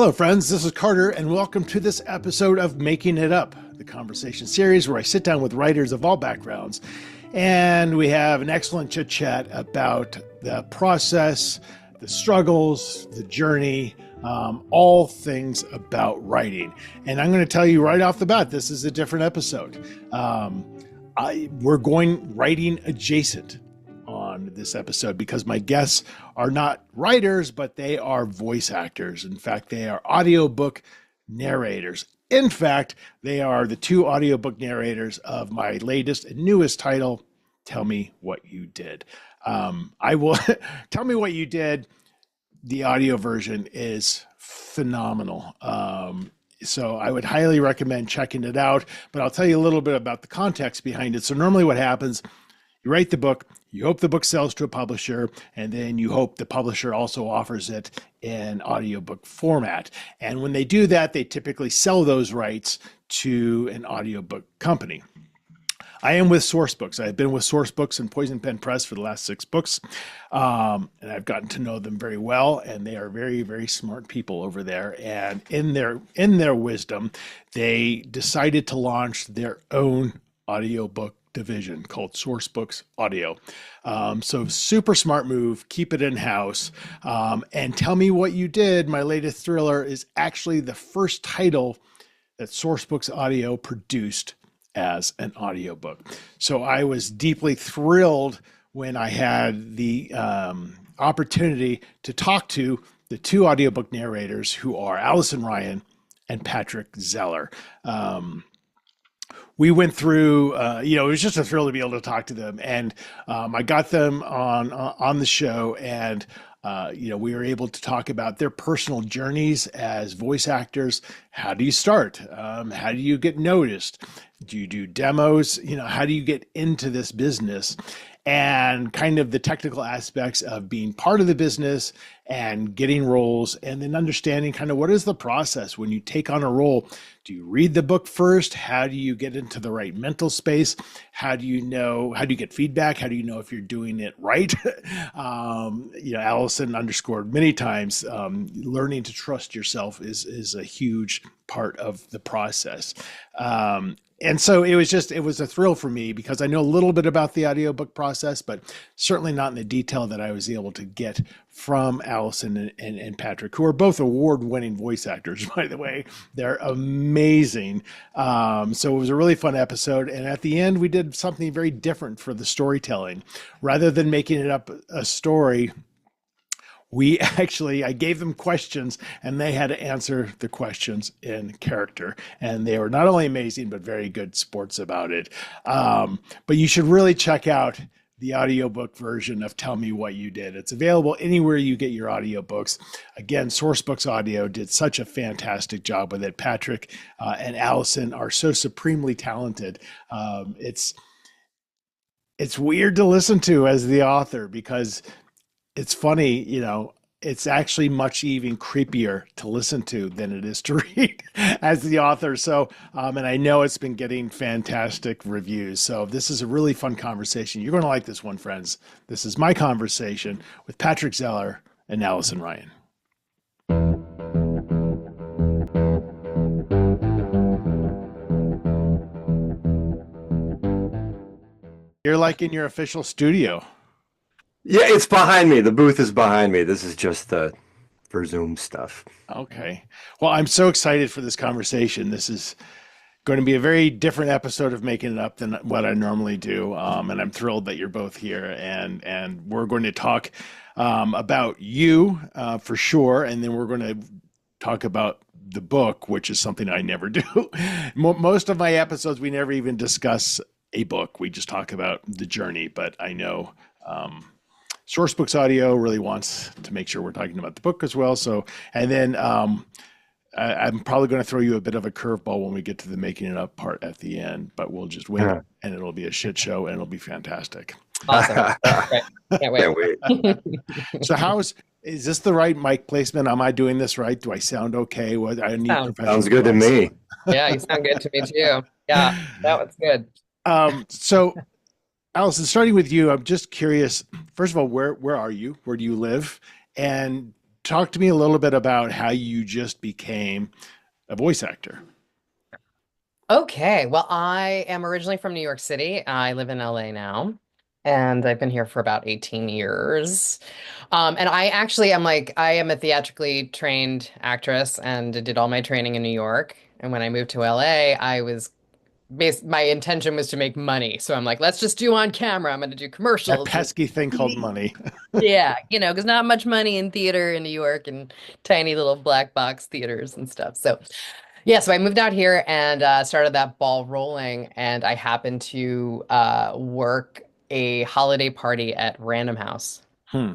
Hello, friends. This is Carter, and welcome to this episode of Making It Up, the conversation series where I sit down with writers of all backgrounds, and we have an excellent chit-chat about the process, the struggles, the journey, all things about writing. And I'm going to tell you right off the bat, this is a different episode. We're going writing adjacent on this episode because my guests are not writers, but they are voice actors. In fact, they are audiobook narrators. In fact, they are the two audiobook narrators of my latest and newest title, Tell Me What You Did. I will Tell Me What You Did. The audio version is phenomenal. So I would highly recommend checking it out, but I'll tell you a little bit about the context behind it. So normally what happens, you write the book, you hope the book sells to a publisher, and then you hope the publisher also offers it in audiobook format. And when they do that, they typically sell those rights to an audiobook company. I am with Sourcebooks. I've been with Sourcebooks and Poison Pen Press for the last 6 books, and I've gotten to know them very well. And they are very, very smart people over there. And in their wisdom, they decided to launch their own audiobook division called Sourcebooks Audio. So super smart move, keep it in-house. And Tell Me What You Did, my latest thriller, is actually the first title that Sourcebooks Audio produced as an audiobook. So I was deeply thrilled when I had the opportunity to talk to the two audiobook narrators who are Allyson and Patrick Zeller. We went through, it was just a thrill to be able to talk to them. And I got them on the show, and we were able to talk about their personal journeys as voice actors. How do you start? How do you get noticed? Do you do demos? How do you get into this business? And kind of the technical aspects of being part of the business and getting roles, and then understanding kind of what is the process when you take on a role. Do you read the book first? How do you get into the right mental space? How do you get feedback? How do you know if you're doing it right? Allyson underscored many times, learning to trust yourself is a huge part of the process. And so it was a thrill for me because I know a little bit about the audiobook process, but certainly not in the detail that I was able to get from Allyson and Patrick, who are both award-winning voice actors, by the way. They're amazing. So it was a really fun episode. And at the end, we did something very different for the storytelling. Rather than making it up a story, I gave them questions and they had to answer the questions in character. And they were not only amazing, but very good sports about it. But you should really check out the audiobook version of Tell Me What You Did. It's available anywhere you get your audiobooks. Again, Sourcebooks Audio did such a fantastic job with it. Patrick and Allyson are so supremely talented. It's weird to listen to as the author because it's funny, it's actually much even creepier to listen to than it is to read as the author. So, and I know it's been getting fantastic reviews. So this is a really fun conversation. You're going to like this one, friends. This is my conversation with Patrick Zeller and Allyson Ryan. You're like in your official studio. Yeah, it's behind me. The booth is behind me. This is just for Zoom stuff. Okay. Well, I'm so excited for this conversation. This is going to be a very different episode of Making It Up than what I normally do. And I'm thrilled that you're both here. And we're going to talk about you for sure. And then we're going to talk about the book, which is something I never do. Most of my episodes, we never even discuss a book. We just talk about the journey. But I know Sourcebooks Audio really wants to make sure we're talking about the book as well. So, and then I'm probably going to throw you a bit of a curveball when we get to the Making It Up part at the end, but we'll just wait and it'll be a shit show and it'll be fantastic. Awesome. Can't wait. So is this the right mic placement? Am I doing this right? Do I sound okay? Sounds good to me. Yeah, you sound good to me too. Yeah, that was good. So Allyson, starting with you, I'm just curious, first of all, where are you? Where do you live? And talk to me a little bit about how you just became a voice actor. Okay, well, I am originally from New York City. I live in LA now, and I've been here for about 18 years. And I actually am I am a theatrically trained actress and did all my training in New York. And when I moved to LA, my intention was to make money. So I'm like, let's just do on camera. I'm going to do That commercials and pesky thing called TV. money. Yeah, because not much money in theater in New York and tiny little black box theaters and stuff. So yeah, so I moved out here and started that ball rolling, and I happened to work a holiday party at Random House Hmm.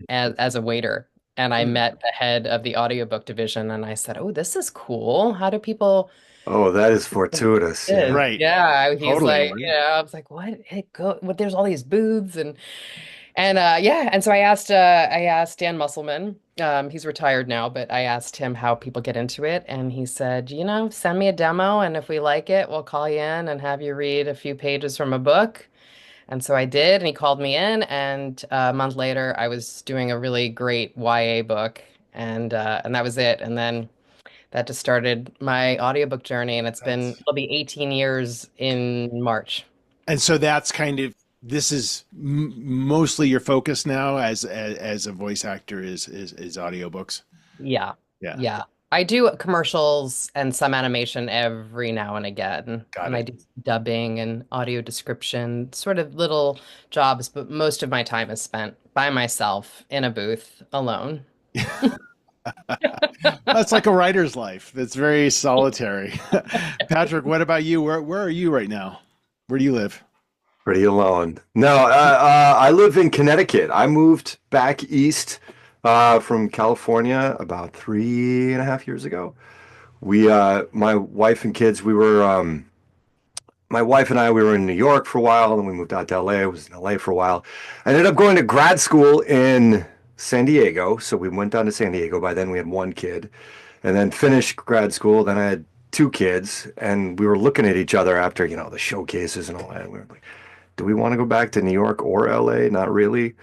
as a waiter. And I Hmm. met the head of the audiobook division, and I said, "Oh, this is cool. How do people Oh, that is do fortuitous. Yeah. this?" Right. Yeah, he's Totally. like, Right. I was like, "What? Hey, go! What? There's all these booths and yeah, and so I asked Dan Musselman. He's retired now, but I asked him how people get into it, and he said, send me a demo, and if we like it, we'll call you in and have you read a few pages from a book. And so I did, and he called me in, and a month later, I was doing a really great YA book, and that was it. And then that just started my audiobook journey, and That's it'll be 18 years in March. and so that's kind of this is mostly your focus now as a voice actor is audiobooks. Yeah. Yeah. Yeah. I do commercials and some animation every now and again. Got And I it. do dubbing and audio description, sort of little jobs, but most of my time is spent by myself in a booth alone. That's like a writer's life. That's very solitary. Patrick, what about you? Where are you right now? Where do you live? Pretty alone. No, I live in Connecticut. I moved back east from California about 3.5 years ago. My wife and kids, my wife and I, we were in New York for a while, and then we moved out to LA. I was in LA for a while. I ended up going to grad school in San Diego. So we went down to San Diego. By then we had one kid, and then finished grad school. Then I had two kids, and we were looking at each other after, the showcases and all that. And we were like, do we want to go back to New York or LA? Not really.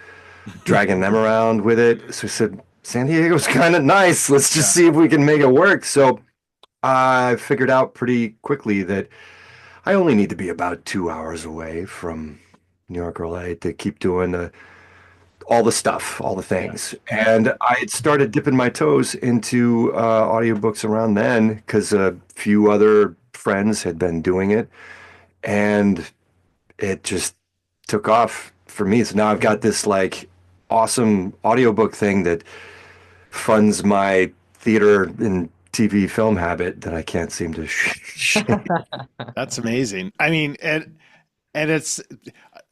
Dragging them around with it. So we said, San Diego's kind of nice. Let's just Yeah. see if we can make it work. So I figured out pretty quickly that I only need to be about 2 hours away from New York or LA to keep doing all the stuff, all the Yeah. things. And I had started dipping my toes into audiobooks around then because a few other friends had been doing it. And it just took off for me. So now I've got this like awesome audiobook thing that funds my theater and TV film habit that I can't seem to shake. That's amazing. I mean, and it's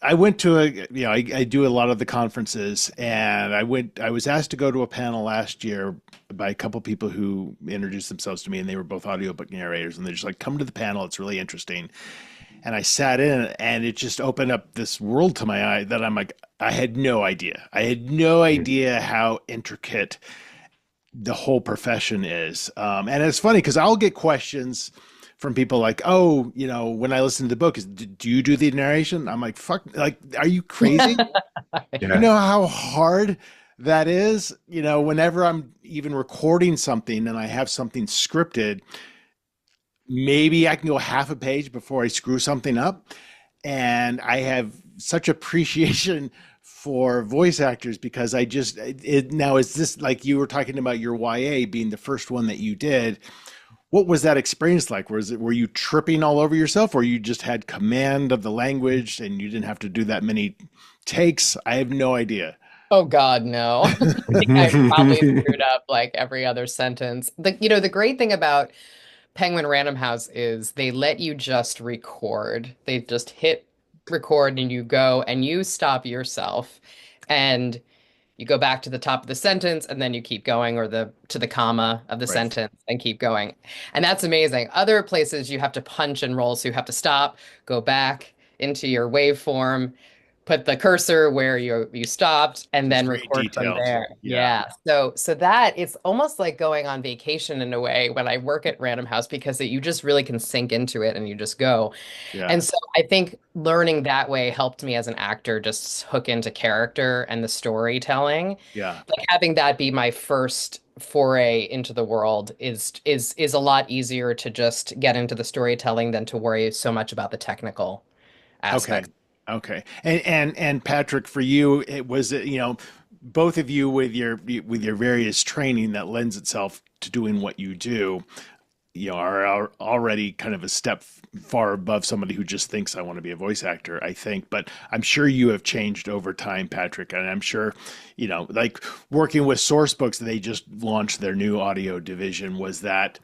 I went to I do a lot of the conferences, and I was asked to go to a panel last year by a couple people who introduced themselves to me, and they were both audiobook narrators, and they're just like, come to the panel, it's really interesting. And I sat in, and it just opened up this world to my eye that I'm like, I had no idea. I had no idea how intricate the whole profession is. And it's funny because I'll get questions from people like, oh, when I listen to the book, do you do the narration? I'm like, fuck, like, are you crazy? You Yeah. know how hard that is? Whenever I'm even recording something and I have something scripted, maybe I can go half a page before I screw something up. And I have such appreciation for voice actors because now is this like you were talking about your YA being the first one that you did? What was that experience like? Were you tripping all over yourself, or you just had command of the language and you didn't have to do that many takes? I have no idea. Oh God, no. I think I probably screwed up like every other sentence. The great thing about Penguin Random House is they let you just record. They just hit record and you go and you stop yourself and you go back to the top of the sentence and then you keep going or the to the comma of the Right. sentence and keep going. And that's amazing. Other places you have to punch and roll, so you have to stop, go back into your waveform, put the cursor where you stopped and It's then very record from detailed. there. Yeah. Yeah. So that it's almost like going on vacation in a way when I work at Random House because you just really can sink into it and you just go. Yeah. And so I think learning that way helped me as an actor just hook into character and the storytelling. Yeah. Like having that be my first foray into the world is a lot easier to just get into the storytelling than to worry so much about the technical Okay. aspects. Okay. And Patrick, for you, it was, both of you with your various training that lends itself to doing what you do, are already kind of a step far above somebody who just thinks I want to be a voice actor, I think. But I'm sure you have changed over time, Patrick. And I'm sure, like working with Sourcebooks, they just launched their new audio division. Was that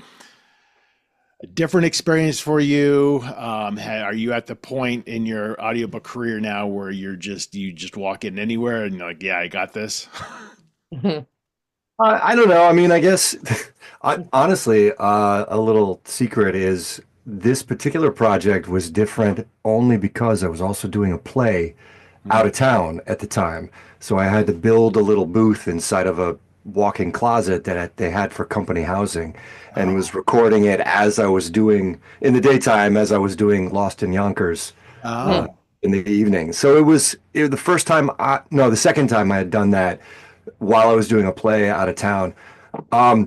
a different experience for you? Are you at the point in your audiobook career now where you just walk in anywhere and you're like, yeah, I got this? I don't know. I mean, I guess honestly, a little secret is this particular project was different only because I was also doing a play out Hmm. of town at the time. So I had to build a little booth inside of a walk-in closet that they had for company housing and Oh. was recording it as I was doing in the daytime as I was doing Lost in Yonkers uh, Oh. in the evening. So the first time no, the second time I had done that while I was doing a play out of town.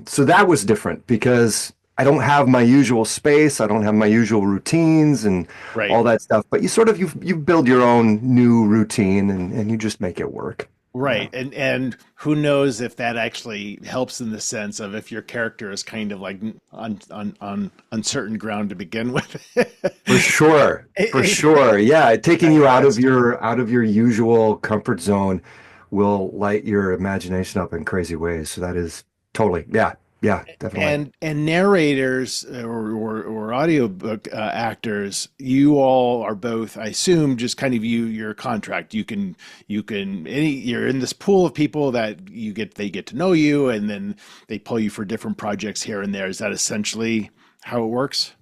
So that was different because I don't have my usual space, I don't have my usual routines and Right. all that stuff. But you build your own new routine and you just make it work. Yeah. Right. And who knows if that actually helps in the sense of if your character is kind of like on uncertain ground to begin with. For sure. For It sure. Yeah. Taking kind of you adds to it. out of your usual comfort zone will light your imagination up in crazy ways. So that is totally, yeah. Yeah, definitely. And narrators or audiobook actors, you all are both, I assume, just kind of your contract. You're in this pool of people that they get to know you, and then they pull you for different projects here and there. Is that essentially how it works?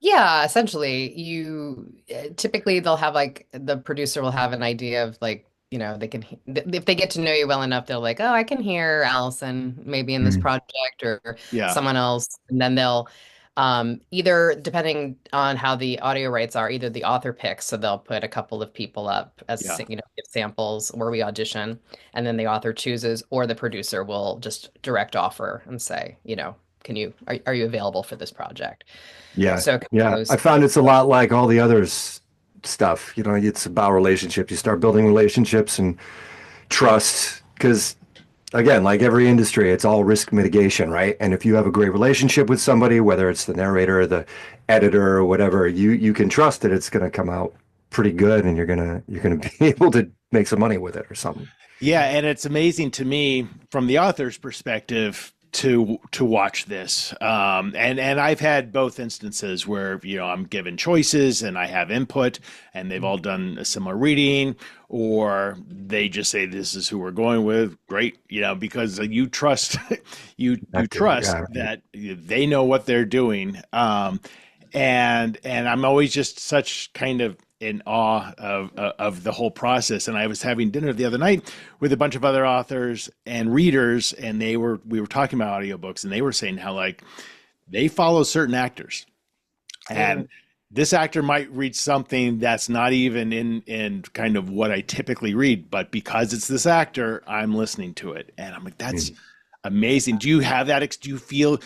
Yeah, essentially, you typically they'll have like the producer will have an idea of like, they can if they get to know you well enough, they're like, "Oh, I can hear Allison maybe in this Mm. project or Yeah, someone else." And then they'll either depending on how the audio rights are, either the author picks, so they'll put a couple of people up as yeah. give samples where we audition, and then the author chooses, or the producer will just direct offer and say, can are you available for this project? Yeah, So it yeah. I goes. found it's a lot like all the others stuff. You know, it's about relationships. You start building relationships and trust because again, like every industry, it's all risk mitigation, right? And if you have a great relationship with somebody, whether it's the narrator, the editor, or whatever, you can trust that it's going to come out pretty good and you're gonna be able to make some money with it or something. Yeah, and it's amazing to me from the author's perspective to watch this. And I've had both instances where I'm given choices and I have input, and they've all done a similar reading, or they just say this is who we're going with. Great, because you trust you That too. trust Yeah. Right. that they know what they're doing. And I'm always just such kind of in awe of the whole process. And I was having dinner the other night with a bunch of other authors and readers, and we were talking about audiobooks, and they were saying how like they follow certain actors, and Mhm. this actor might read something that's not even in kind of what I typically read, but because it's this actor, I'm listening to it, and I'm like, that's Mm. amazing. Do you have that? Do you feel?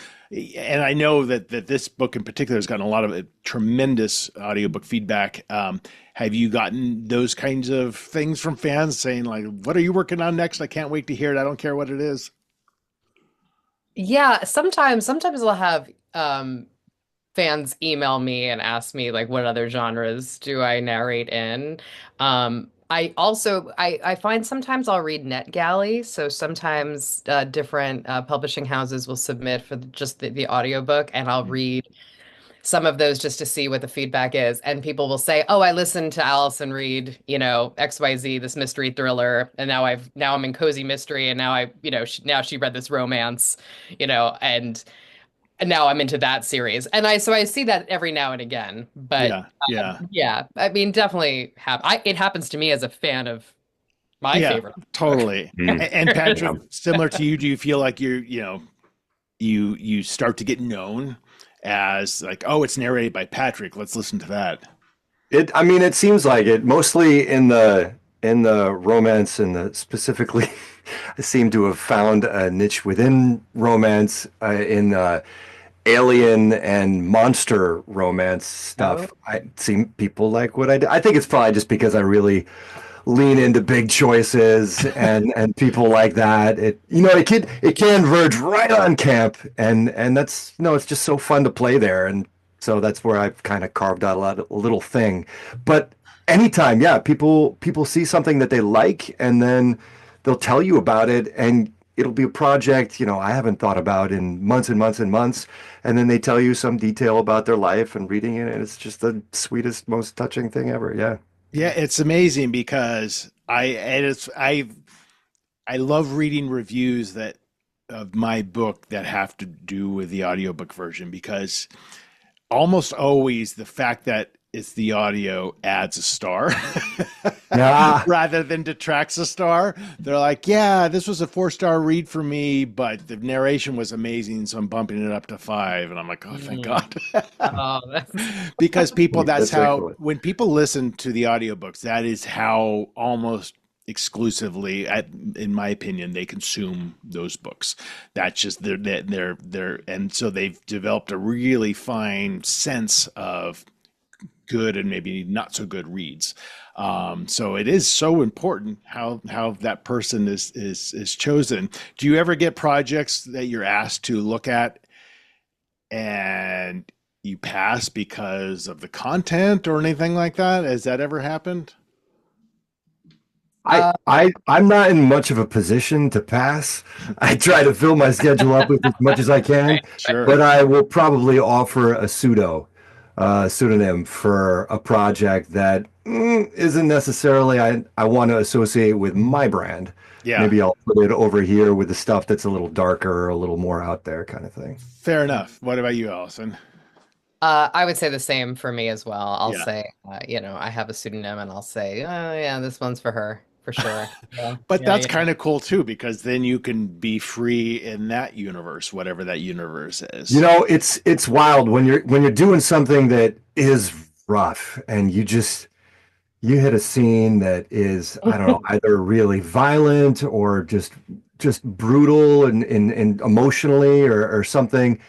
And I know that this book in particular has gotten a lot of tremendous audiobook feedback. Have you gotten those kinds of things from fans saying like, "What are you working on next? I can't wait to hear it. I don't care what it is." Yeah, sometimes I'll have fans email me and ask me like what other genres do I narrate in. I find sometimes I'll read NetGalley, so sometimes different publishing houses will submit for just the audiobook and I'll Mm. read some of those just to see what the feedback is. And people will say, "Oh, I listened to Allison read, XYZ, this mystery thriller, and now I'm in cozy mystery, and now now she read this romance, and And now I'm into that series. And I see that every now and again. But Yeah, yeah, yeah, I mean, definitely it happens to me as a fan of my yeah, favorite book. totally. Mm, And Patrick, yeah. similar to you, do you feel like you start to get known as like, oh, it's narrated by Patrick. Let's listen to that. I mean, it seems like it mostly in the romance and the specifically, I seem to have found a niche within romance in alien and monster romance Oh, stuff. I see people like what I do. I think it's probably just because I really lean into big choices and people like that. It can verge right on camp and that's it's just so fun to play there. And so that's where I've kind of carved out a little thing. But anytime, yeah, people see something that they like and then they'll tell you about it and it'll be a project, I haven't thought about in months and months and months. And then they tell you some detail about their life and reading it, and it's just the sweetest, most touching thing ever. Yeah. Yeah, it's amazing because I love reading reviews that of my book that have to do with the audiobook version because almost always the fact that it's the audio adds a star Yeah. rather than detracts a star. They're like, yeah, this was a 4-star read for me, but the narration was amazing, so I'm bumping it up to 5. And I'm like, oh, thank mm. God. Oh, that's Because that's That's how, excellent. when people listen to the audiobooks, that is how almost exclusively, in my opinion, they consume those books. That's just and so they've developed a really fine sense of good and maybe not so good reads. So it is so important how that person is chosen. Do you ever get projects that you're asked to look at and you pass because of the content or anything like that? Has that ever happened? I, uh, I'm not in much of a position to pass. I try to fill my schedule up with as much as I can, right, Sure. but I will probably offer a pseudonym for a project that isn't necessarily I want to associate with my brand. Yeah. Maybe I'll put it over here with the stuff that's a little darker, a little more out there kind of thing. Fair enough. What about you, Allison? I would say the same for me as well. I'll Yeah. say, I have a pseudonym and I'll say, oh, yeah, this one's for her, for sure. Yeah, But yeah, that's yeah. kind of cool too, because then you can be free in that universe, whatever that universe You is. know, it's wild when you're doing something that is rough and you hit a scene that is, I don't know, either really violent or just brutal and emotionally or something,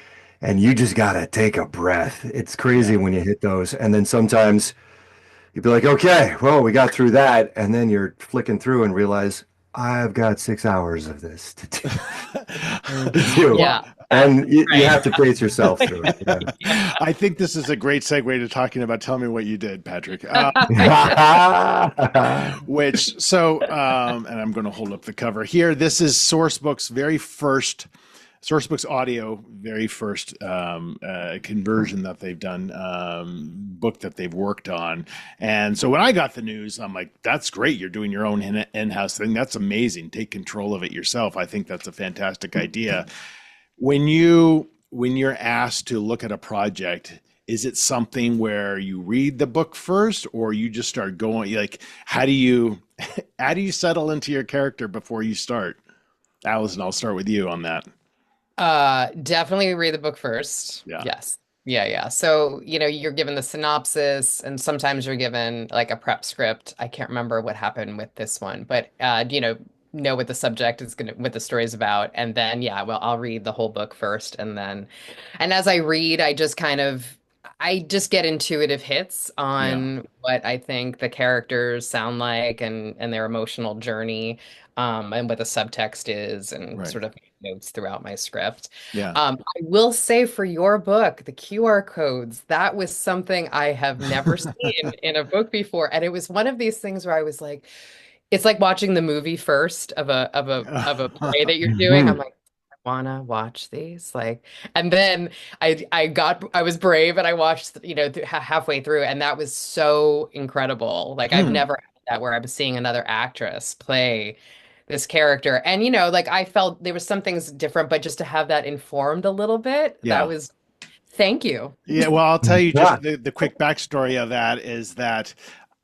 and you just gotta take a breath. It's crazy Yeah. when you hit those. And then sometimes you'd be like, okay, well, we got through that, and then you're flicking through and realize I've got 6 hours of this to do. To do. Well, Yeah, And you right. have to pace yourself through I think this is a great segue to talking about Tell Me What You Did, Patrick. it. And I'm going to hold up the cover here. This is Sourcebooks Audio, very first conversion that they've done, book that they've worked on. And so when I got the news, I'm like, that's great. You're doing your own in-house thing. That's amazing. Take control of it yourself. I think that's a fantastic idea. When you're asked to look at a project, is it something where you read the book first or you just start going like how do you how do you settle into your character before you start? Allison, I'll start with you on that. Definitely read the book first. Yeah. Yes. Yeah, yeah. So, you're given the synopsis and sometimes you're given like a prep script. I can't remember what happened with this one, but know what the subject is what the story is about. And then, yeah, well, I'll read the whole book first and as I read, I just get intuitive hits Yeah. on what I think the characters sound like and their emotional journey, and what the subtext is and Right. sort of notes throughout my script. Yeah. I will say for your book, the QR codes, that was something I have never seen in a book before. And it was one of these things where I was like, it's like watching the movie first of a play that you're doing. I'm Mhm. like, I wanna watch these. And then I was brave and I watched, halfway through, and that was so incredible. Like I've Hmm. never had that where I was seeing another actress play this character. And like I felt there was some things different, but just to have that informed a little bit, Yeah. that was thank you. Yeah, well, I'll tell you Yeah. just the quick backstory of that is that,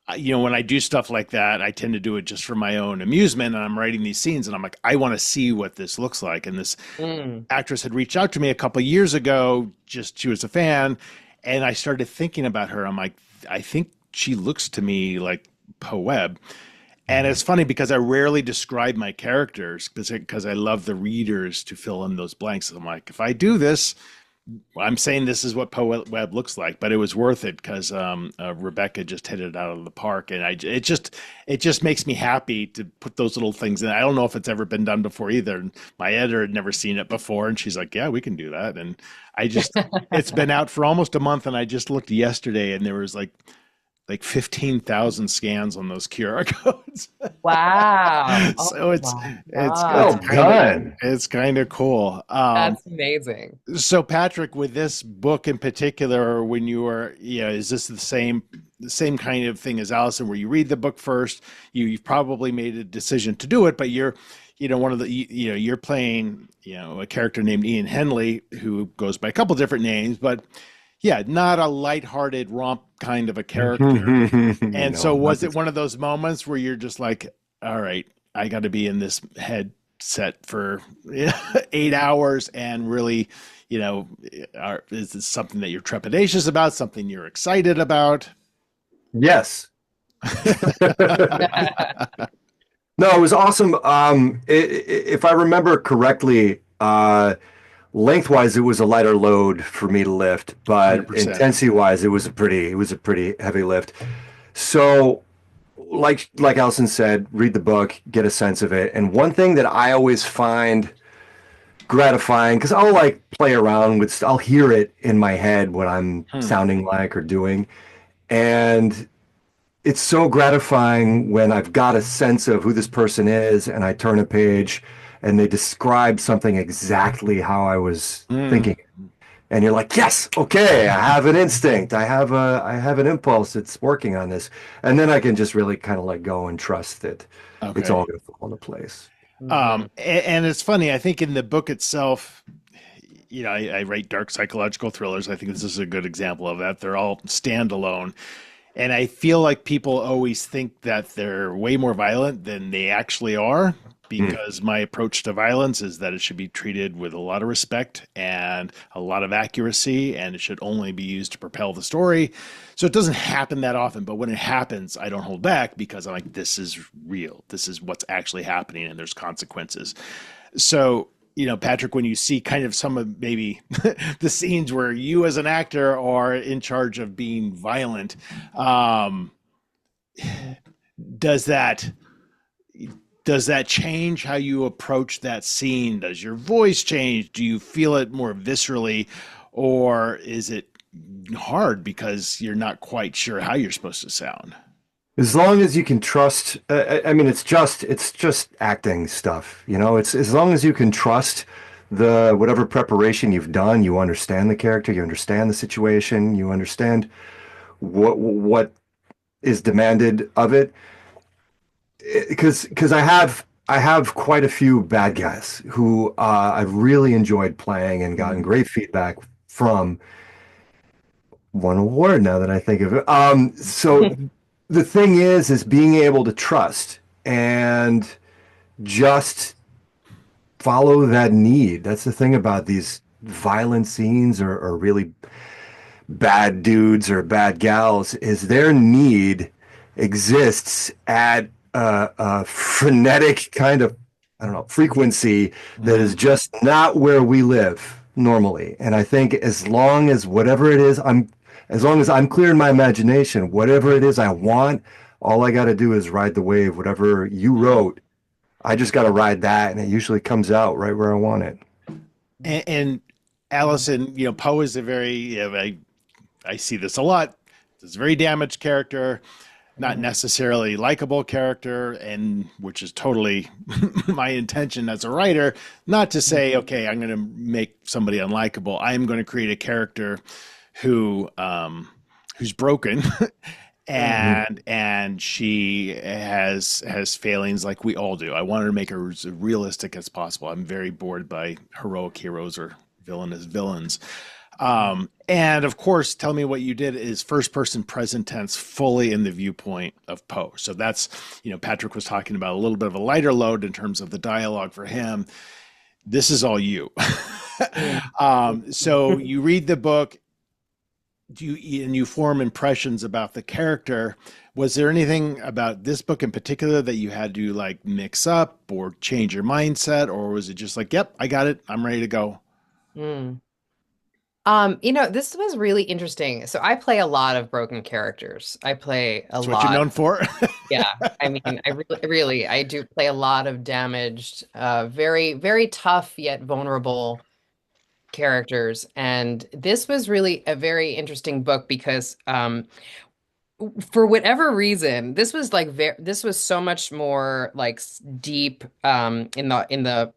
when I do stuff like that, I tend to do it just for my own amusement. And I'm writing these scenes and I'm like, I want to see what this looks like. And this Mm. actress had reached out to me a couple of years ago, just she was a fan. And I started thinking about her. I'm like, I think she looks to me like Poe Webb. And it's funny because I rarely describe my characters because I love the readers to fill in those blanks. I'm like, if I do this, I'm saying this is what Poe Webb looks like, but it was worth it because Rebecca just hit it out of the park, and it just makes me happy to put those little things in. I don't know if it's ever been done before either. My editor had never seen it before, and she's like, "Yeah, we can do that." And it's been out for almost a month, and I just looked yesterday, and there was like 15,000 scans on those QR codes. Wow. So Oh it's my it's Well God. done. it's kind of cool. That's amazing. So Patrick, with this book in particular, when you were, is this the same kind of thing as Allyson, where you read the book first, you've probably made a decision to do it, but you're, one of the, you're playing, a character named Ian Henley who goes by a couple different names, but yeah, not a lighthearted romp kind of a character. And so was it one of those moments where you're just like, all right, I got to be in this headset for 8 hours and really, is this something that you're trepidatious about, something you're excited about? Yes. No, it was awesome. If I remember correctly, lengthwise it was a lighter load for me to lift, but 100%. intensity wise it was a pretty heavy lift. So like Allyson said, read the book, get a sense of it. And one thing that I always find gratifying, because I'll like play around with, I'll hear it in my head what I'm sounding like or doing. And it's so gratifying when I've got a sense of who this person is and I turn a page and they describe something exactly how I was thinking. And you're like, yes, okay, I have an instinct. I have an impulse. It's working on this. And then I can just really kind of let go and trust that it's all going to fall into place. And it's funny, I think in the book itself, I write dark psychological thrillers. I think this is a good example of that. They're all standalone. And I feel like people always think that they're way more violent than they actually are, because my approach to violence is that it should be treated with a lot of respect and a lot of accuracy, and it should only be used to propel the story. So it doesn't happen that often, but when it happens, I don't hold back because I'm like, this is real. This is what's actually happening, and there's consequences. So, Patrick, when you see kind of some of maybe the scenes where you as an actor are in charge of being violent, does that change how you approach that scene? Does your voice change? Do you feel it more viscerally, or is it hard because you're not quite sure how you're supposed to sound? As long as you can trust, I mean, it's just acting stuff, it's as long as you can trust the whatever preparation you've done, you understand the character, you understand the situation, you understand what is demanded of it. Because I have quite a few bad guys who I've really enjoyed playing and gotten great feedback from. One award now that I think of it. So the thing is being able to trust and just follow that need. That's the thing about these violent scenes or really bad dudes or bad gals, is their need exists at a frenetic kind of, I don't know, frequency that is just not where we live normally. And I think as long as whatever it is, as long as I'm clear in my imagination, whatever it is I want, all I got to do is ride the wave. Whatever you wrote, I just got to ride that, and it usually comes out right where I want it. And Allyson, Poe is a very, I see this a lot. It's a very damaged character, not necessarily likable character, and which is totally my intention as a writer, not to say, okay, I'm going to make somebody unlikable. I am going to create a character who's broken and she has failings like we all do. I wanted to make her as realistic as possible. I'm very bored by heroic heroes or villainous villains. And of course, Tell Me What You Did is first person present tense, fully in the viewpoint of Poe. So that's, Patrick was talking about a little bit of a lighter load in terms of the dialogue for him. This is all you. So you read the book, and you form impressions about the character. Was there anything about this book in particular that you had to like mix up or change your mindset, or was it just like, yep, I got it, I'm ready to go? This was really interesting. So I play a lot of broken characters. I play a That's lot. what you're known for. Yeah, I mean, I do play a lot of damaged, very, very tough yet vulnerable characters. And this was really a very interesting book because, for whatever reason, this was like this was so much more like deep, in the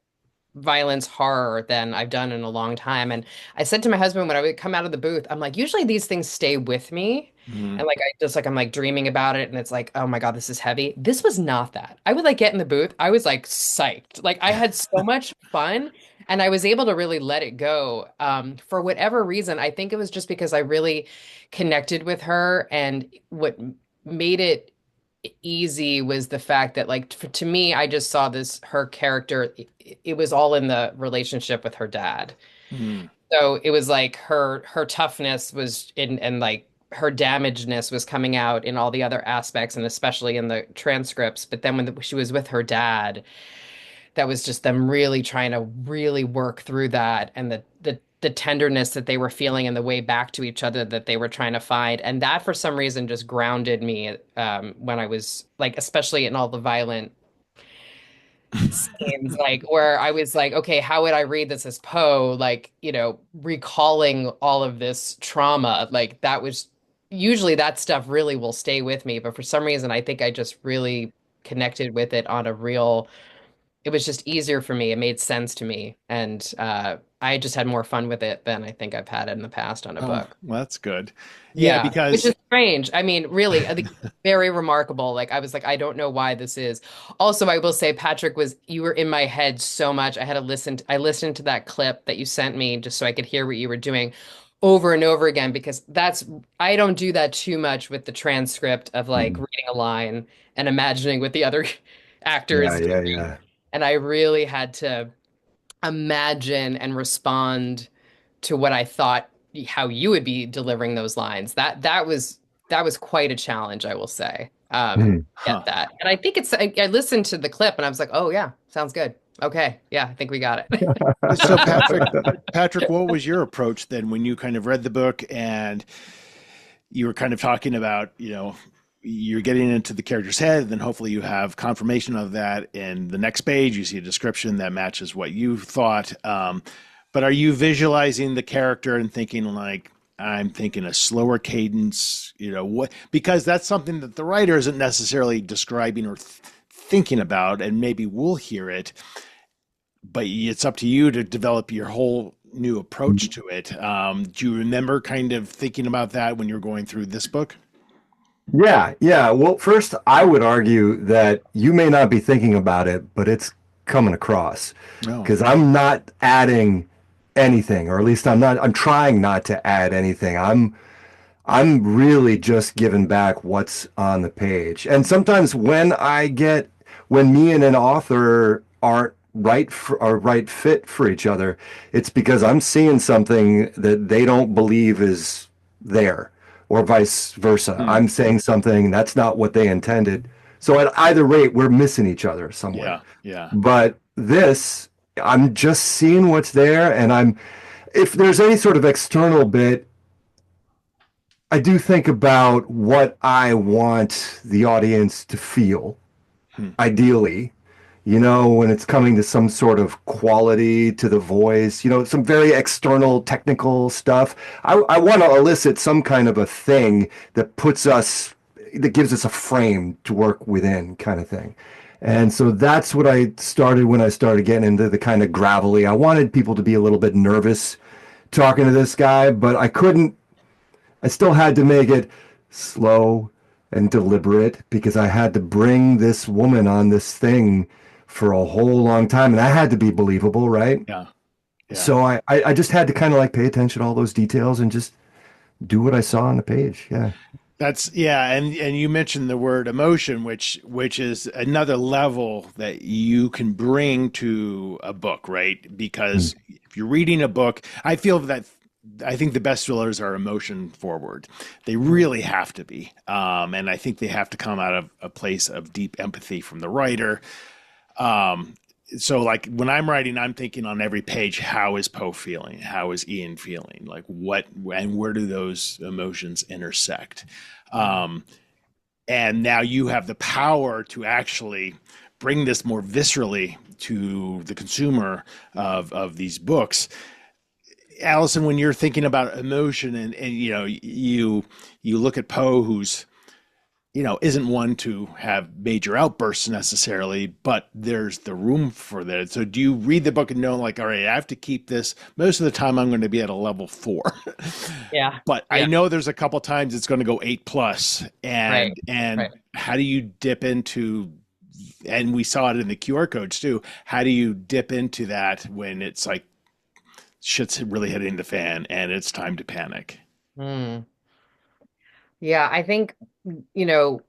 violence horror than I've done in a long time. And I said to my husband when I would come out of the booth, I'm like, usually these things stay with me. Mhm. And like I'm like dreaming about it and it's like, oh my God, this is heavy. This was not that. I would like get in the booth. I was like psyched. Like I had so much fun and I was able to really let it go. For whatever reason, I think it was just because I really connected with her, and what made it easy was the fact that like to me, I just saw her character, it was all in the relationship with her dad. Mhm. So it was like her toughness was in, and like her damagedness was coming out in all the other aspects and especially in the transcripts. But then when she was with her dad, that was just them really trying to really work through that, and the tenderness that they were feeling and the way back to each other that they were trying to find. And that for some reason just grounded me, when I was like, especially in all the violent scenes, like where I was like, okay, how would I read this as Poe? Like, recalling all of this trauma, like that was usually that stuff really will stay with me. But for some reason, I think I just really connected with it on a real, it was just easier for me. It made sense to me. And I just had more fun with it than I think I've had in the past on a Oh, book. well, that's good. Yeah, Yeah, which because is strange. I mean, really, I think very remarkable. Like I was like, I don't know why this is. Also, I will say, Patrick, you were in my head so much. I listened to that clip that you sent me just so I could hear what you were doing over and over again, because I don't do that too much with the transcript of like Mhm. reading a line and imagining what the other actor Yeah, is yeah, doing. yeah. And I really had to imagine and respond to what I thought how you would be delivering those lines. That was quite a challenge, I will say. Mhm. Get huh. that. And I think I listened to the clip and I was like, oh yeah, sounds good. Okay. Yeah, I think we got it. So Patrick, what was your approach then when you kind of read the book and you were kind of talking about, you're getting into the character's head, and then hopefully you have confirmation of that in the next page. You see a description that matches what you thought. But are you visualizing the character and thinking like, I'm thinking a slower cadence, what, because that's something that the writer isn't necessarily describing or thinking about, and maybe we'll hear it, but it's up to you to develop your whole new approach to it. Do you remember kind of thinking about that when you're going through this book? Yeah, yeah. Well, first, I would argue that you may not be thinking about it, but it's coming across No. because I'm not adding anything, or at least I'm trying not to add anything. I'm really just giving back what's on the page. And sometimes when me and an author aren't right fit for each other, it's because I'm seeing something that they don't believe is there, or vice versa. Hmm. I'm saying something that's not what they intended. So at either rate, we're missing each other somewhere. Yeah. Yeah. But this, I'm just seeing what's there, and if there's any sort of external bit, I do think about what I want the audience to feel, Hmm. ideally, when it's coming to some sort of quality to the voice, some very external technical stuff. I want to elicit some kind of a thing that gives us a frame to work within, kind of thing. And so that's what I started when I started getting into the kind of gravelly. I wanted people to be a little bit nervous talking to this guy, but I couldn't. I still had to make it slow and deliberate because I had to bring this woman on this thing for a whole long time, and I had to be believable, right? Yeah. Yeah. So I just had to kind of like pay attention to all those details and just do what I saw on the page. Yeah. That's yeah, and you mentioned the word emotion, which is another level that you can bring to a book, right? Mm. Because if you're reading a book, I think the best thrillers are emotion forward. They really have to be, and I think they have to come out of a place of deep empathy from the writer. Um, so like when I'm writing, I'm thinking on every page, how is Poe feeling? How is Ian feeling? Like what and where do those emotions intersect? Um, and now you have the power to actually bring this more viscerally to the consumer of these books. Allison, when you're thinking about emotion and you look at Poe, who's isn't one to have major outbursts necessarily, but there's the room for that. So do you read the book and know, like, all right, I have to keep this. Most of the time, I'm going to be at a level 4, Yeah. but I Yeah. know there's a couple times it's going to go 8 plus. Right. And Right. how do you dip into? And we saw it in the QR codes too. How do you dip into that when it's like shit's really hitting the fan and it's time to panic? Hmm. Yeah, I think, you know,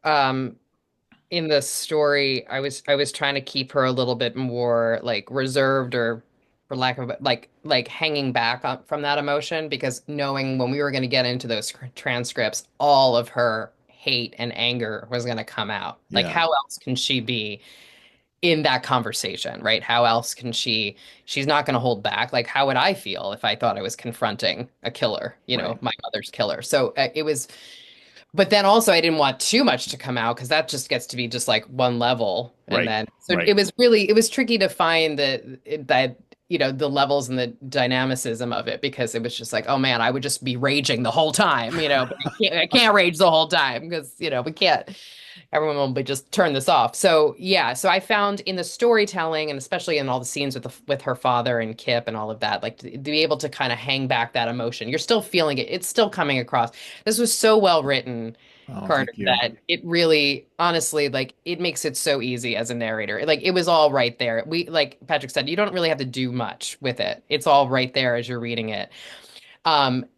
in the story, I was trying to keep her a little bit more like reserved or for lack of like hanging back from that emotion because knowing when we were going to get into those transcripts, all of her hate and anger was going to come out. Like, Yeah, how else can she be in that conversation, right? How else can she's not going to hold back. Like, how would I feel if I thought I was confronting a killer, right, my mother's killer? So it was, but then also I didn't want too much to come out because that just gets to be just like one level. And right, then, so right. it was tricky to find the levels and the dynamicism of it because it was just like, oh man, I would just be raging the whole time, but I can't rage the whole time because, we can't, everyone will be just turn this off. So yeah, so I found in the storytelling and especially in all the scenes with her father and Kip and all of that, like to be able to kind of hang back that emotion. You're still feeling it. It's still coming across. This was so well written, Oh, Carter, thank you. that it really, honestly, like it makes it so easy as a narrator. Like it was all right there. Like Patrick said, you don't really have to do much with it. It's all right there as you're reading it.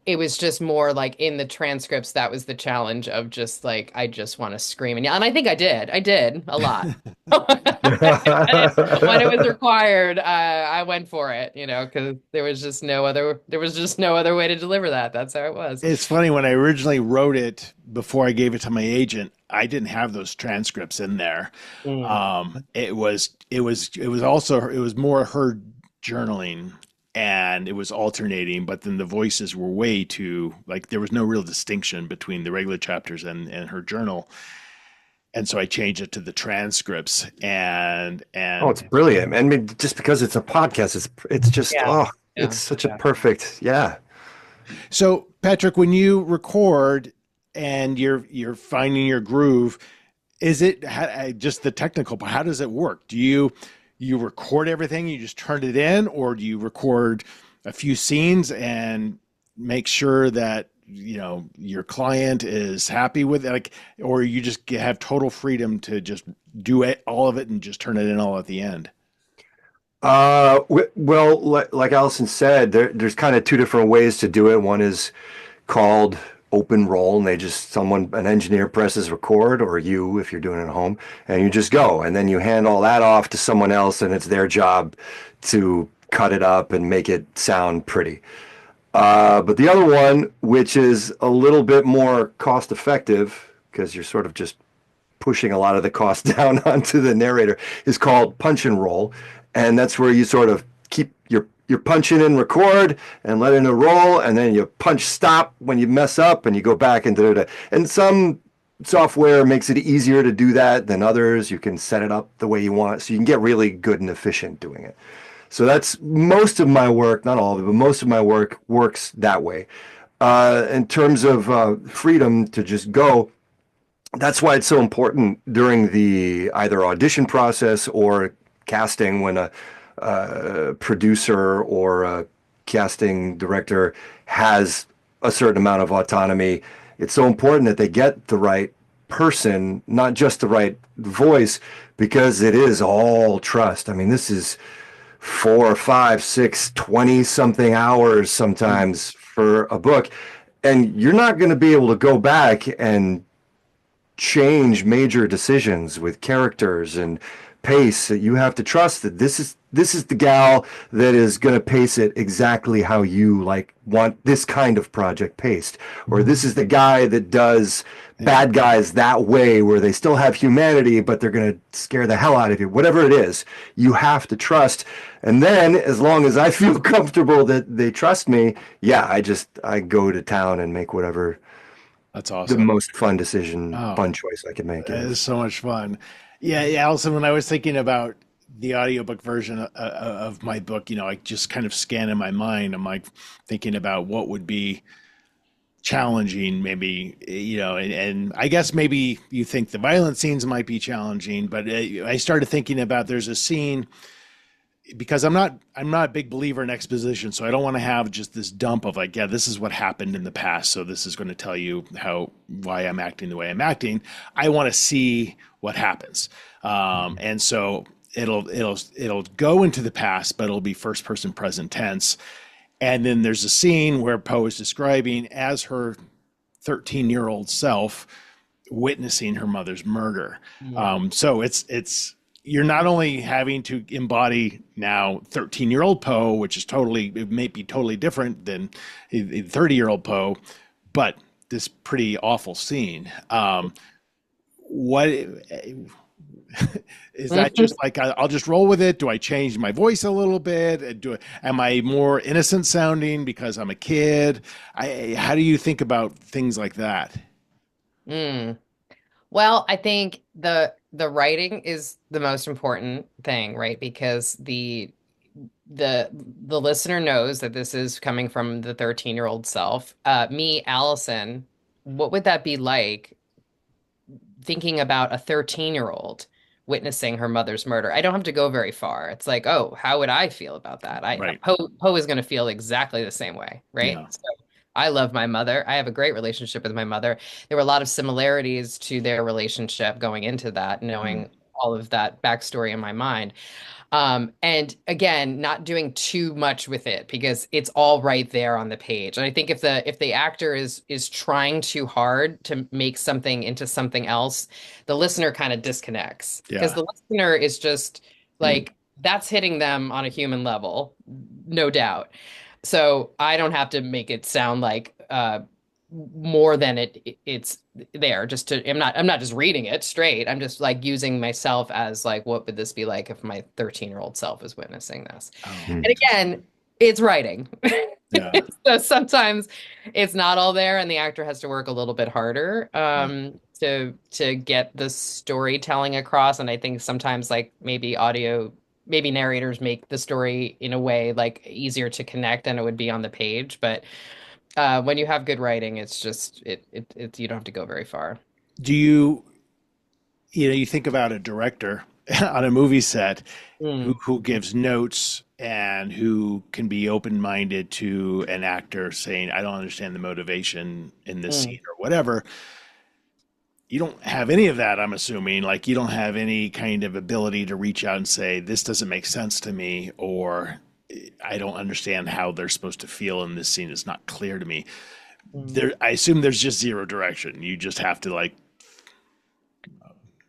It was just more like in the transcripts, that was the challenge of just like, I just want to scream and yell. And I think I did. I did a lot. When it was required, I went for it, because there was just no other way to deliver that. That's how it was. It's funny when I originally wrote it before I gave it to my agent, I didn't have those transcripts in there. Mm. It was more her journaling and it was alternating, but then the voices were way too like there was no real distinction between the regular chapters and her journal. And so I changed it to the transcripts Oh, and it's brilliant. I mean, just because it's a podcast, it's just Yeah. oh, Yeah. it's such a Yeah. perfect, yeah. so Patrick, when you record and you're finding your groove, is it just the technical part? How does it work? Do you record everything, you just turn it in, or do you record a few scenes and make sure that your client is happy with it, like, or you just have total freedom to just do it all of it and just turn it in all at the end? Well, like Allison said, there's kind of two different ways to do it. One is called open roll, and an engineer presses record, or you, if you're doing it at home, and you just go, and then you hand all that off to someone else, and it's their job to cut it up and make it sound pretty. But the other one, which is a little bit more cost effective, because you're sort of just pushing a lot of the cost down onto the narrator, is called punch and roll. And that's where you sort of keep your punching in record and letting it roll, and then you punch stop when you mess up and you go back and do it. And some software makes it easier to do that than others. You can set it up the way you want, so you can get really good and efficient doing it. So that's most of my work, not all of it, but most of my work works that way. In terms of freedom to just go, that's why it's so important during the either audition process or casting when a producer or a casting director has a certain amount of autonomy. It's so important that they get the right person, not just the right voice, because it is all trust. I mean, this is 4, 5, 6, 20 something hours sometimes for a book. And you're not going to be able to go back and change major decisions with characters and pace. You have to trust that this is the gal that is going to pace it exactly how you like want this kind of project paced, or this is the guy that does bad guys that way where they still have humanity but they're going to scare the hell out of you. Whatever it is, you have to trust. And then as long as I feel comfortable that they trust me, yeah, I go to town and make whatever That's the awesome. most fun decision, Oh, fun choice I can make that is. is so much fun. Yeah, yeah, Allison, when I was thinking about the audiobook version of my book, I just kind of scan in my mind. I'm like thinking about what would be challenging, maybe, and I guess maybe you think the violent scenes might be challenging, but I started thinking about there's a scene because I'm not a big believer in exposition, so I don't want to have just this dump of like, yeah, this is what happened in the past, so this is going to tell you why I'm acting the way I'm acting. I want to see what happens, and so it'll go into the past, but it'll be first person present tense. And then there's a scene where Poe is describing as her 13-year-old self witnessing her mother's murder. So it's you're not only having to embody now 13-year-old Poe, which is it may be totally different than a 30-year-old Poe, but this pretty awful scene. What is that? Just like I'll just roll with it? Do I change my voice a little bit? Am I more innocent sounding because I'm a kid? How do you think about things like that? Mm. Well, I think the writing is the most important thing, right? Because the listener knows that this is coming from the 13-year-old self. Me, Allison, what would that be like thinking about a 13-year-old witnessing her mother's murder? I don't have to go very far. It's like, oh, how would I feel about that? Right. Poe is going to feel exactly the same way, right? Yeah. So I love my mother. I have a great relationship with my mother. There were a lot of similarities to their relationship going into that, Mm. knowing all of that backstory in my mind. And again, not doing too much with it because it's all right there on the page. And I think if the actor is trying too hard to make something into something else, the listener kind of disconnects because Yeah. the listener is just like that's hitting them on a human level, no doubt. So I don't have to make it sound like more than it's there just to I'm not just reading it straight. I'm just like using myself as like what would this be like if my 13-year-old self is witnessing this. Oh, And again, it's writing. yeah. So sometimes it's not all there and the actor has to work a little bit harder to get the storytelling across. And I think sometimes like maybe narrators make the story in a way like easier to connect than it would be on the page. But when you have good writing, it's just you don't have to go very far. Do you think about a director on a movie set who Mm, gives notes and who can be open-minded to an actor saying, I don't understand the motivation in this mm. scene or whatever. You don't have any of that, I'm assuming. Like you don't have any kind of ability to reach out and say, this doesn't make sense to me, or I don't understand how they're supposed to feel in this scene. It's not clear to me. Mm. I assume there's just zero direction. You just have to like,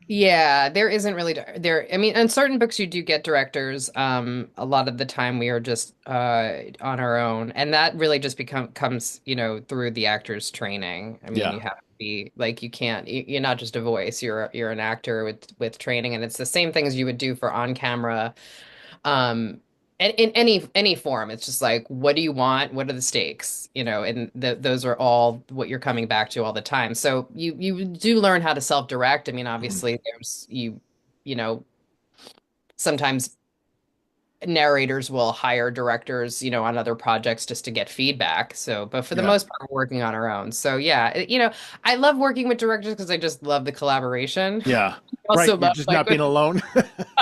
Yeah, there isn't really there. I mean, in certain books you do get directors. A lot of the time we are just on our own, and that really just comes, through the actor's training. I mean, yeah. you have to be like you can't. You're not just a voice. You're an actor with training, and it's the same things you would do for on camera. And in any form, it's just like, what do you want? What are the stakes? And those are all what you're coming back to all the time. So you do learn how to self-direct. I mean, Mhm. obviously, there's you know, sometimes narrators will hire directors, on other projects just to get feedback. So, but for the Yeah. most part, we're working on our own. So yeah, I love working with directors because I just love the collaboration. Yeah. I Right. also You're love just like not being alone.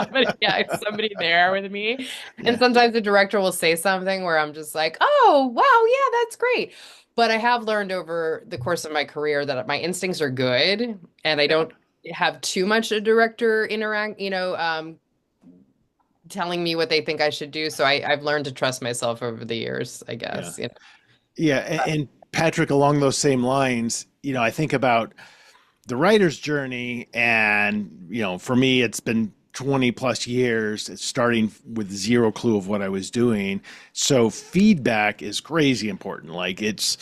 somebody, yeah, it's somebody there with me. And Yeah. sometimes the director will say something where I'm just like, oh, wow, yeah, that's great. But I have learned over the course of my career that my instincts are good and I Yeah. don't have too much a director interact, telling me what they think I should do. So I've learned to trust myself over the years, I Yeah. guess. Yeah. And Patrick, along those same lines, I think about the writer's journey, and for me it's been 20 plus years. It's starting with zero clue of what I was doing, so feedback is crazy important. Like, it's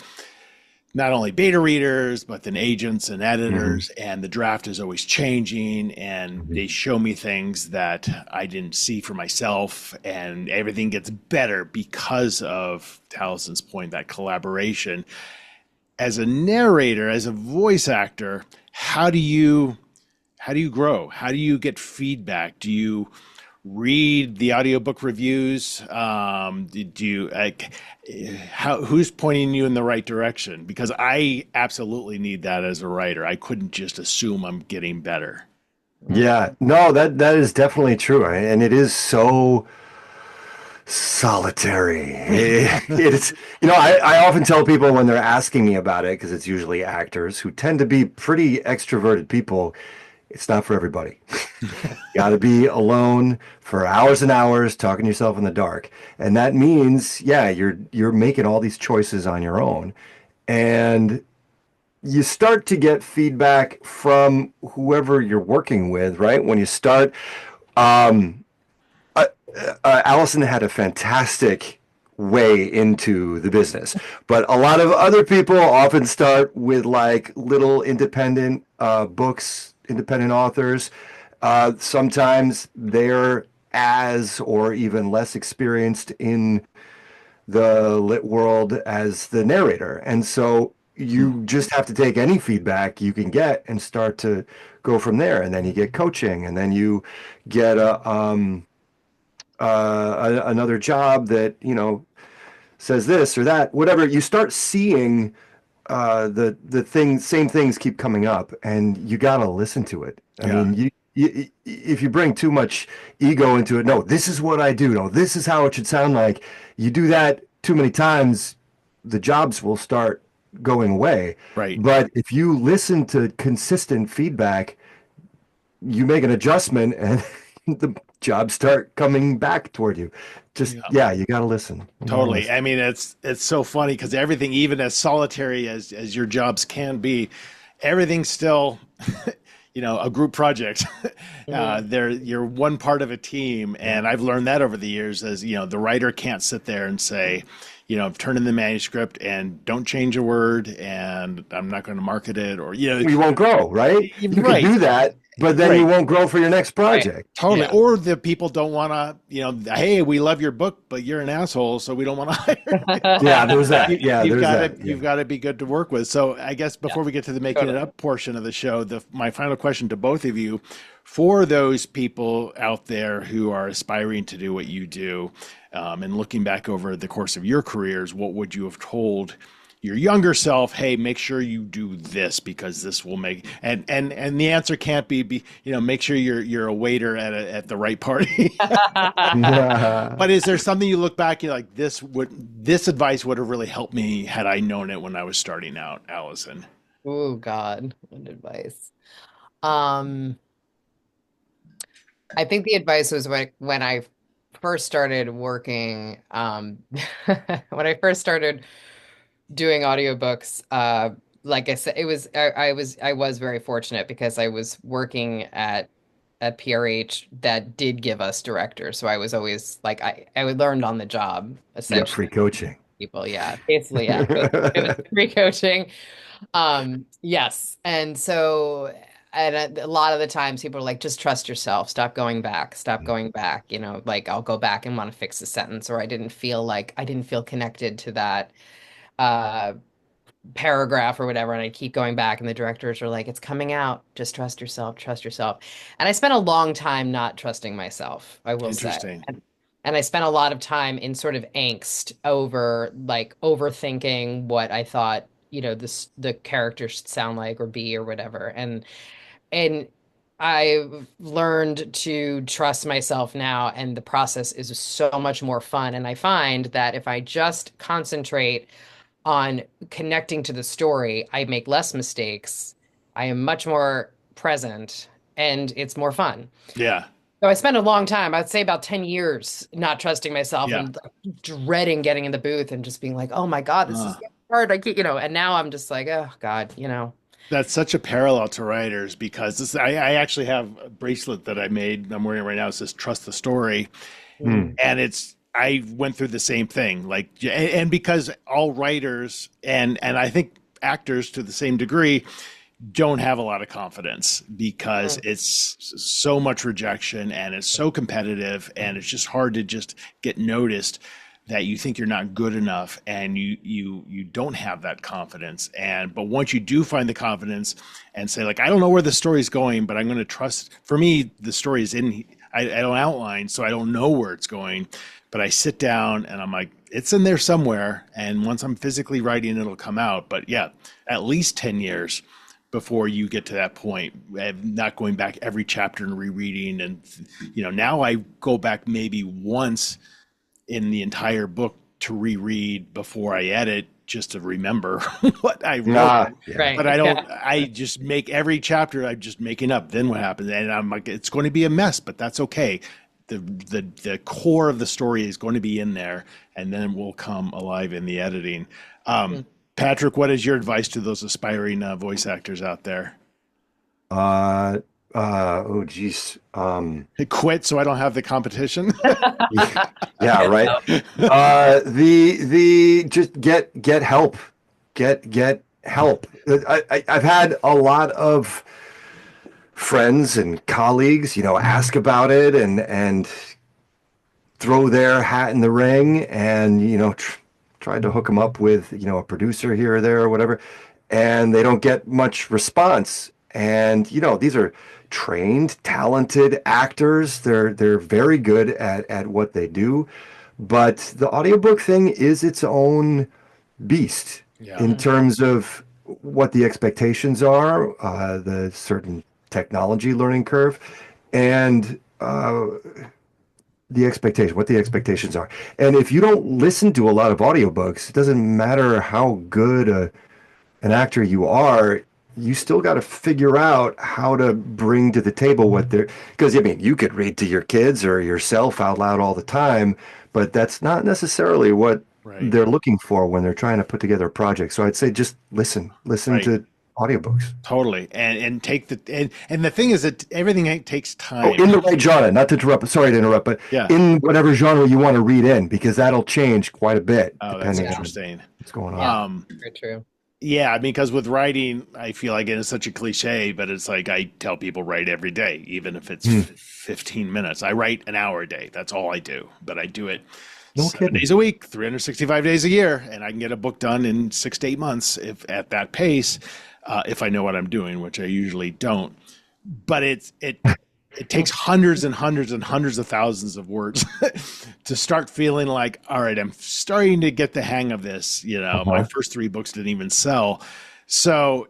not only beta readers but then agents and Hmm. editors, and the draft is always changing, and they show me things that I didn't see for myself, and everything gets better because of, to Allison's point, that collaboration. As a narrator, as a voice actor, how do you grow? How do you get feedback? Do you read the audiobook reviews? Do you like, who's pointing you in the right direction? Because I absolutely need that as a writer. I couldn't just assume I'm getting better. Mhm. Yeah, no, that is definitely true, and it is so solitary. It's, I often tell people when they're asking me about it, because it's usually actors who tend to be pretty extroverted people, it's not for everybody. You got to be alone for hours and hours talking to yourself in the dark. And that means, yeah, you're making all these choices on your own. And you start to get feedback from whoever you're working with, right? When you start, um, Allison had a fantastic way into the business, but a lot of other people often start with like little independent books, independent authors. Sometimes they're as or even less experienced in the lit world as the narrator. And so you just have to take any feedback you can get and start to go from there. And then you get coaching, and then you get another job that, says this or that, whatever. You start seeing same things keep coming up, and you gotta listen to it. I Yeah, mean, if you bring too much ego into it, no, this is what I do, no, this is how it should sound like. You do that too many times, the jobs will start going away. right. But if you listen to consistent feedback, you make an adjustment, and the jobs start coming back toward you. Just, Yeah. yeah, you got to listen. You got to Totally. listen. I mean, it's so funny because everything, even as solitary as your jobs can be, everything's still, a group project. Mhm. You're one part of a team, and I've learned that over the years. As the writer can't sit there and say, turn in the manuscript and don't change a word, and I'm not going to market it, or You won't grow, right? You could right, do that, but then you right. won't grow for your next Right. project. Totally. Yeah. Or the people don't want to, hey, we love your book, but you're an asshole, so we don't want to hire you. Yeah, there's that. Yeah, You've there's got that. to Yeah. you've got to be good to work with. So I guess Yeah, before we get to the making it totally. up portion of the show, my final question to both of you, for those people out there who are aspiring to do what you do, and looking back over the course of your careers, what would you have told your younger self? Hey, make sure you do this because this will make, and the answer can't be make sure you're a waiter at the right party. But is there something you look back, you're like, this advice would have really helped me had I known it when I was starting out, Allison? Oh God, what advice? Um, I think the advice was when I first started working, when I first started doing audiobooks, like I said, I was very fortunate because I was working at PRH that did give us directors. So I was always like I would learn on the job You got essentially. free coaching. People, yeah, basically, yeah, it was free coaching. Yes. And so, and a lot of the times people are like, just trust yourself, stop going back, like I'll go back and want to fix a sentence, or I didn't feel connected to that uh paragraph or whatever. And I keep going back, and the directors are like, it's coming out. Just trust yourself, trust yourself. And I spent a long time not trusting myself, I will say. Interesting. And I spent a lot of time in sort of angst over like overthinking what I thought, the character should sound like or be or whatever. And I've learned to trust myself now, and the process is so much more fun. And I find that if I just concentrate on connecting to the story, I make less mistakes. I am much more present and it's more fun. Yeah. So I spent a long time, I'd say about 10 years, not trusting myself Yeah. and like, dreading getting in the booth and just being like, oh my God, this is hard. I can't, and now I'm just like, oh God, That's such a parallel to writers because I actually have a bracelet that I made. I'm wearing it right now. It says "Trust the Story," Hmm. and I went through the same thing. Like, and because all writers and I think actors to the same degree don't have a lot of confidence because it's so much rejection and it's so competitive and it's just hard to just get noticed that you think you're not good enough and you don't have that confidence. But once you do find the confidence and say, like, I don't know where the story's going, but I'm going to trust. For me, the story is I don't outline, so I don't know where it's going, but I sit down and I'm like, it's in there somewhere, and once I'm physically writing, it'll come out. But yeah, at least 10 years before you get to that point of not going back every chapter and rereading. And now I go back maybe once in the entire book to reread before I edit, just to remember what I wrote. Yeah. Right. But I just make every chapter, I'm just making up. Then what happens? And I'm like, it's going to be a mess, but that's okay. The core of the story is going to be in there, and then it will come alive in the editing. Patrick, what is your advice to those aspiring voice actors out there? Oh geez. Quit so I don't have the competition. Yeah, right. The just get help. Get help. I've had a lot of friends and colleagues, ask about it and throw their hat in the ring and, tried to hook them up with, a producer here or there or whatever, and they don't get much response. And, these are trained, talented actors. They're very good at what they do. But the audiobook thing is its own beast in terms of what the expectations are, the certain technology learning curve, and what the expectations are. And if you don't listen to a lot of audiobooks, it doesn't matter how good an actor you are, you still got to figure out how to bring to the table what they're, because you could read to your kids or yourself out loud all the time, but that's not necessarily what they're looking for when they're trying to put together a project. So I'd say just listen to audiobooks. Totally. And take and the thing is that everything takes time. In the right genre, not to interrupt, sorry to interrupt, but in whatever genre you want to read in, because that'll change quite a bit depending on what's going on. Very true. Yeah, because with writing, I feel like it is such a cliche, but it's like I tell people write every day, even if it's 15 minutes. I write an hour a day. That's all I do, but I do it 7 days a week, 365 days a year, and I can get a book done in 6 to 8 months if at that pace, if I know what I'm doing, which I usually don't. But it takes hundreds and hundreds and hundreds of thousands of words to start feeling like, all right, I'm starting to get the hang of this. My first 3 books didn't even sell. So,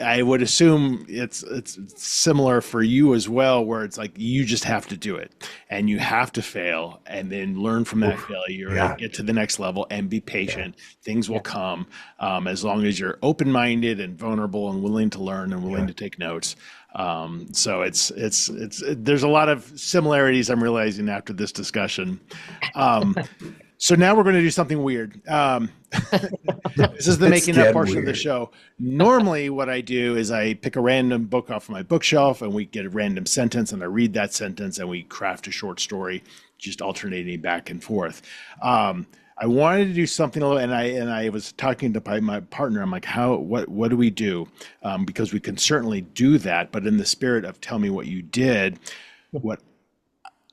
I would assume it's similar for you as well, where it's like you just have to do it and you have to fail and then learn from that failure and get to the next level and be patient. Things will come as long as you're open-minded and vulnerable and willing to learn and willing to take notes. So there's a lot of similarities I'm realizing after this discussion. So now we're going to do something weird. This is the making up portion of the show. Normally what I do is I pick a random book off of my bookshelf and we get a random sentence and I read that sentence and we craft a short story, just alternating back and forth. I wanted to do something a little, and I was talking to my partner. I'm like, what do we do? Because we can certainly do that, but in the spirit of tell me what you did, what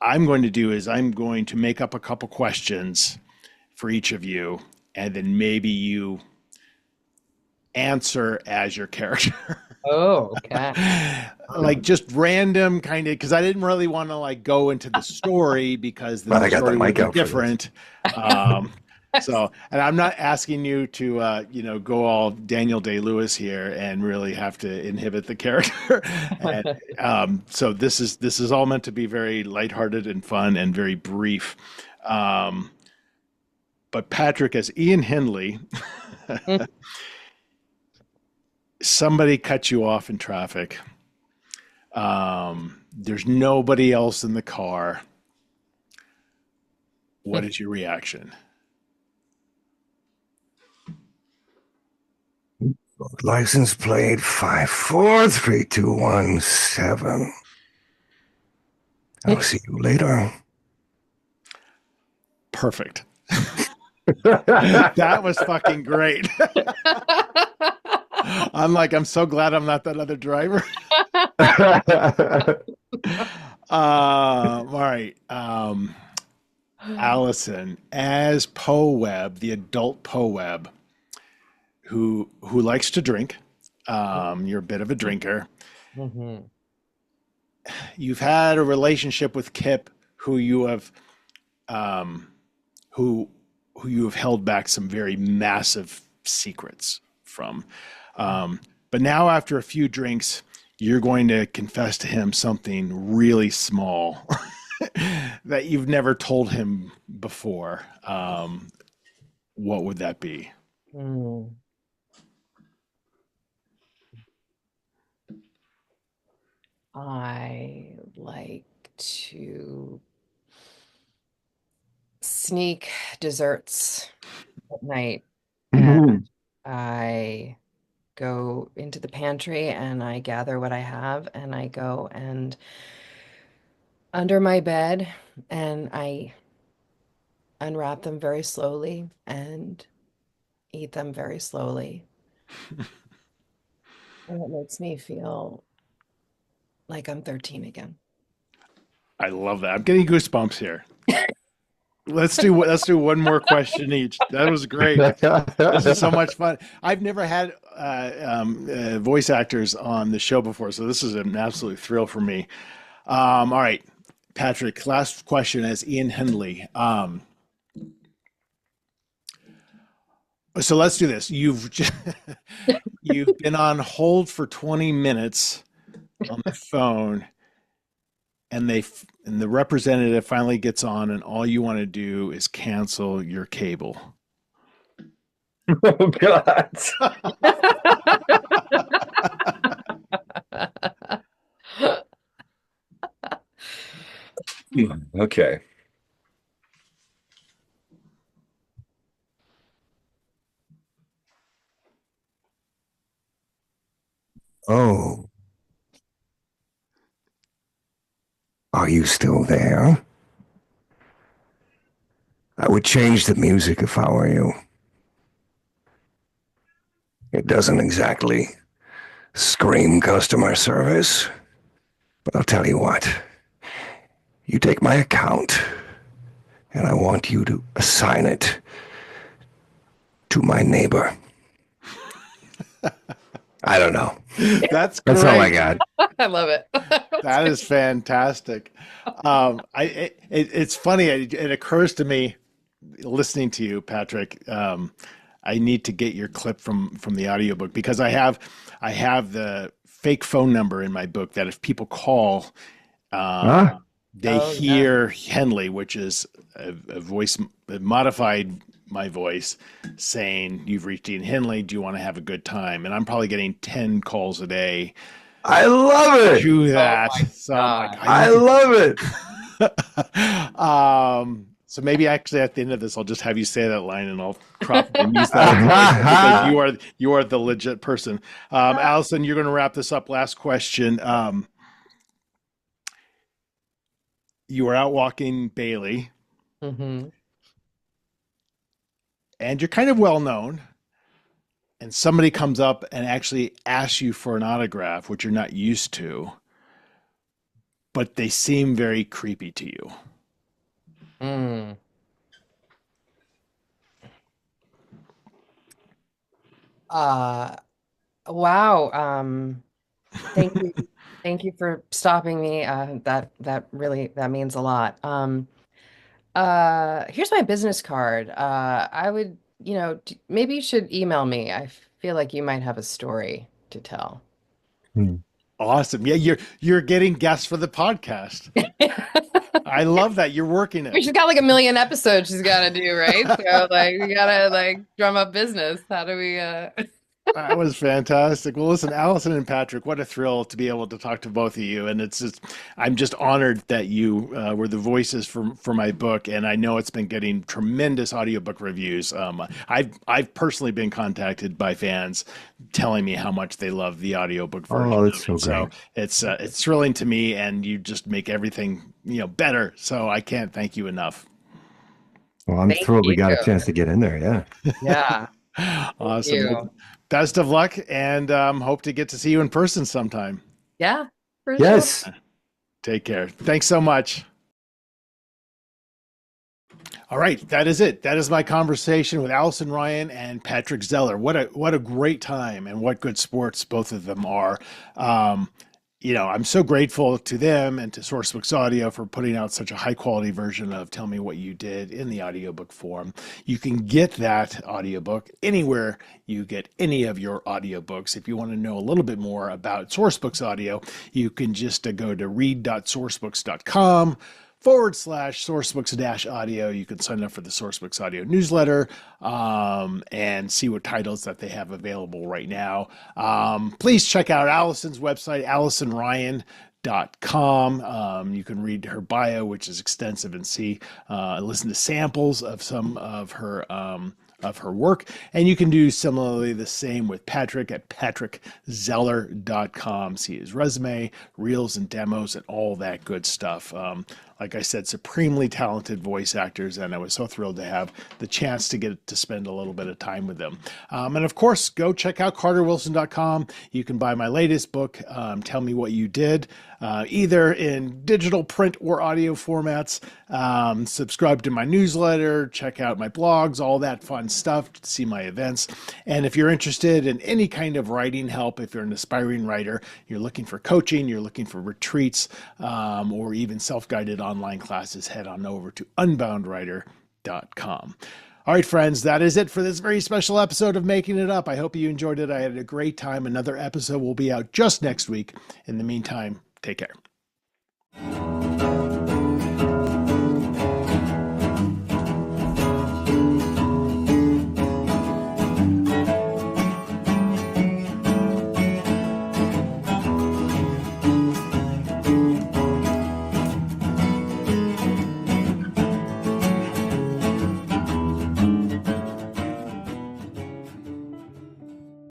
I'm going to do is I'm going to make up a couple questions for each of you, and then maybe you answer as your character. Oh, okay. Like just random kind of, because I didn't really want to like go into the story because then the story would be different. And I'm not asking you to, go all Daniel Day-Lewis here and really have to inhibit the character. So this is all meant to be very lighthearted and fun and very brief. But Patrick, as Ian Hindley, somebody cut you off in traffic. There's nobody else in the car. What is your reaction? License plate 54321 7. I'll see you later. Perfect. That was fucking great. I'm so glad I'm not that other driver. All right. Allyson, as Poe Webb, the adult Poe Webb, who likes to drink. You're a bit of a drinker. Mhm. You've had a relationship with Kip, who you have, who you have held back some very massive secrets from. But now, after a few drinks, you're going to confess to him something really small that you've never told him before. What would that be? Mm. I like to sneak desserts at night, and I go into the pantry and I gather what I have and I go and under my bed and I unwrap them very slowly and eat them very slowly. And it makes me feel like I'm 13 again. I love that. I'm getting goosebumps here. Let's do one more question each. That was great. This is so much fun. I've never had voice actors on the show before, so this is an absolute thrill for me. All right, Patrick. Last question as Ian Hindley. So let's do this. You've been on hold for 20 minutes on the phone, and the representative finally gets on, and all you want to do is cancel your cable. Oh God. Okay. Oh, are you still there? I would change the music if I were you. It doesn't exactly scream customer service, but I'll tell you what. You take my account, and I want you to assign it to my neighbor. I don't know. That's That's all I great. got. I love it. That is fantastic. It's funny. It occurs to me listening to you, Patrick. I need to get your clip from the audiobook because I have the fake phone number in my book that if people call, Huh? they Oh, yeah. hear Henley, which is a voice modified my voice saying, "You've reached Ian Henley. Do you want to have a good time?" And I'm probably getting 10 calls a day I love it. to Oh that. my So I'm like, God. I I need love it. to. So maybe actually at the end of this, I'll just have you say that line, and I'll crop and use that as the voice because you are the legit person. Allyson, you're going to wrap this up. Last question. You were out walking Bailey, Hmm. and you're kind of well known. And somebody comes up and actually asks you for an autograph, which you're not used to, but they seem very creepy to you. Mm. Uh, wow. Thank you. Thank you for stopping me. That means a lot. Here's my business card. I would, maybe you should email me. I feel like you might have a story to tell. Awesome. Yeah, you're getting guests for the podcast. I love that. You're working I mean, it. she's got like a million episodes she's got to do, right? So like we gotta like drum up business. How do we That was fantastic. Well, listen, Allison and Patrick, what a thrill to be able to talk to both of you. And it's just, I'm just honored that you were the voices for my book. And I know it's been getting tremendous audiobook reviews. I've personally been contacted by fans telling me how much they love the audiobook version Oh, of that's it. so So great. it's thrilling to me, and you just make everything, better. So I can't thank you enough. Well, I'm thank thrilled we you. got a chance to get in there. Yeah. Yeah, thank Awesome. Well, you. best of luck, and hope to get to see you in person sometime. Yeah, for sure. Yes. Take care. Thanks so much. All right, that is it. That is my conversation with Allyson Ryan and Patrick Zeller. What a great time, and what good sports both of them are. I'm so grateful to them and to Sourcebooks Audio for putting out such a high quality version of Tell Me What You Did in the audiobook form. You can get that audiobook anywhere you get any of your audiobooks. If you want to know a little bit more about Sourcebooks Audio, you can just go to read.sourcebooks.com/sourcebooks-audio. You can sign up for the Sourcebooks Audio newsletter and see what titles that they have available right now. Please check out Allison's website, AllysonRyan.com. You can read her bio, which is extensive, and listen to samples of some of her work. And you can do similarly the same with Patrick at patrickzeller.com. See his resume, reels and demos, and all that good stuff. Like I said, supremely talented voice actors, and I was so thrilled to have the chance to get to spend a little bit of time with them. And of course, go check out carterwilson.com. You can buy my latest book, Tell Me What You Did, either in digital, print, or audio formats. Subscribe to my newsletter, check out my blogs, all that fun stuff, to see my events. And if you're interested in any kind of writing help, if you're an aspiring writer, you're looking for coaching, you're looking for retreats, or even self-guided online classes, head on over to unboundwriter.com. All right, friends, that is it for this very special episode of Making It Up. I hope you enjoyed it. I had a great time. Another episode will be out just next week. In the meantime, take care.